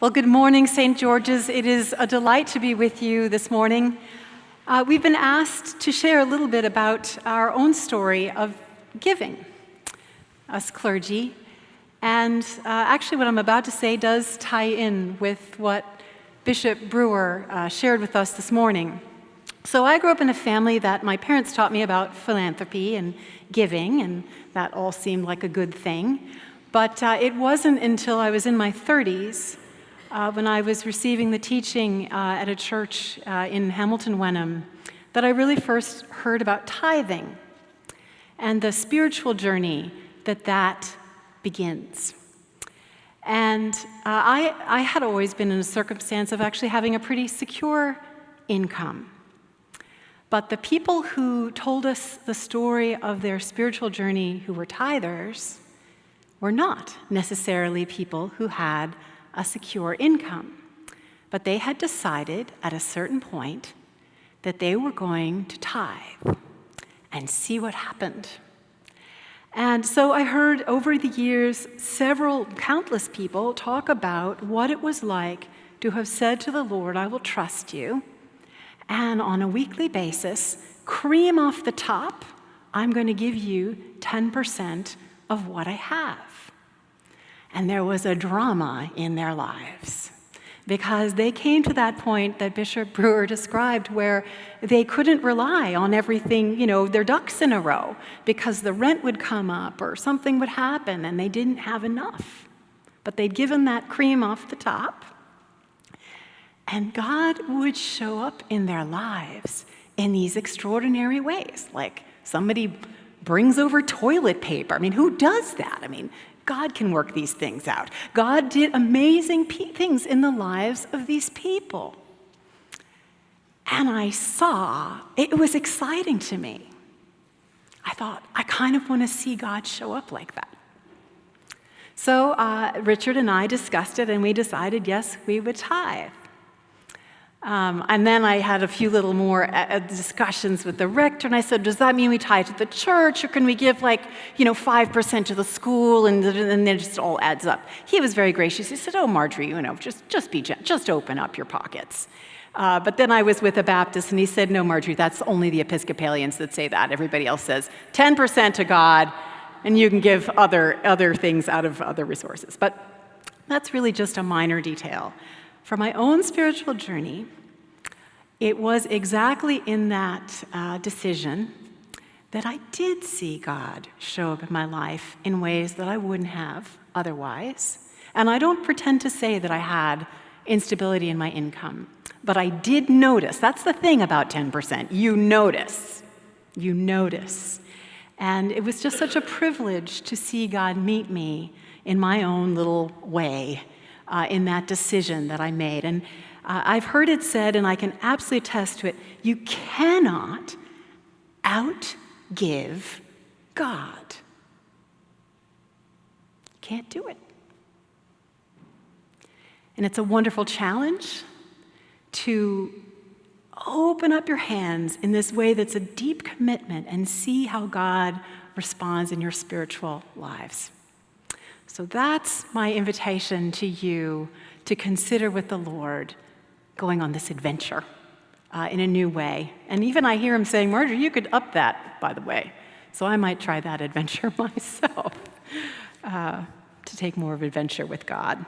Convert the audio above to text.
Well, good morning, St. George's. It is a delight to be with you this morning. We've been asked to share a little bit about our own story of giving, us clergy. And actually what I'm about to say does tie in with what Bishop Brewer shared with us this morning. So I grew up in a family that my parents taught me about philanthropy and giving, and that all seemed like a good thing. But it wasn't until I was in my 30s when I was receiving the teaching at a church in Hamilton Wenham that I really first heard about tithing and the spiritual journey that begins. And I had always been in a circumstance of actually having a pretty secure income. But the people who told us the story of their spiritual journey who were tithers were not necessarily people who had a secure income. But they had decided at a certain point that they were going to tithe and see what happened. And so I heard over the years countless people talk about what it was like to have said to the Lord, I will trust you, and on a weekly basis, cream off the top, I'm going to give you 10% of what I have. And there was a drama in their lives because they came to that point that Bishop Brewer described where they couldn't rely on everything, their ducks in a row because the rent would come up or something would happen and they didn't have enough. But they'd given that cream off the top, and God would show up in their lives in these extraordinary ways, like somebody brings over toilet paper. Who does that? God can work these things out. God did amazing things in the lives of these people. And I saw, it was exciting to me. I thought, I kind of want to see God show up like that. So Richard and I discussed it, and we decided, yes, we would tithe. And then I had a few little more discussions with the rector, and I said, does that mean we tithe to the church, or can we give 5% to the school, and then it just all adds up? He was very gracious. He said, oh, Margery, just open up your pockets. But then I was with a Baptist, and he said, no, Margery, that's only the Episcopalians that say that. Everybody else says 10% to God, and you can give other things out of other resources. But that's really just a minor detail. For my own spiritual journey, it was exactly in that decision that I did see God show up in my life in ways that I wouldn't have otherwise. And I don't pretend to say that I had instability in my income, but I did notice. That's the thing about 10%. You notice. And it was just such a privilege to see God meet me in my own little way. In that decision that I made. And I've heard it said, and I can absolutely attest to it, you cannot outgive God. You can't do it. And it's a wonderful challenge to open up your hands in this way that's a deep commitment and see how God responds in your spiritual lives. So that's my invitation to you to consider with the Lord going on this adventure in a new way. And even I hear him saying, Margery, you could up that, by the way. So I might try that adventure myself to take more of an adventure with God.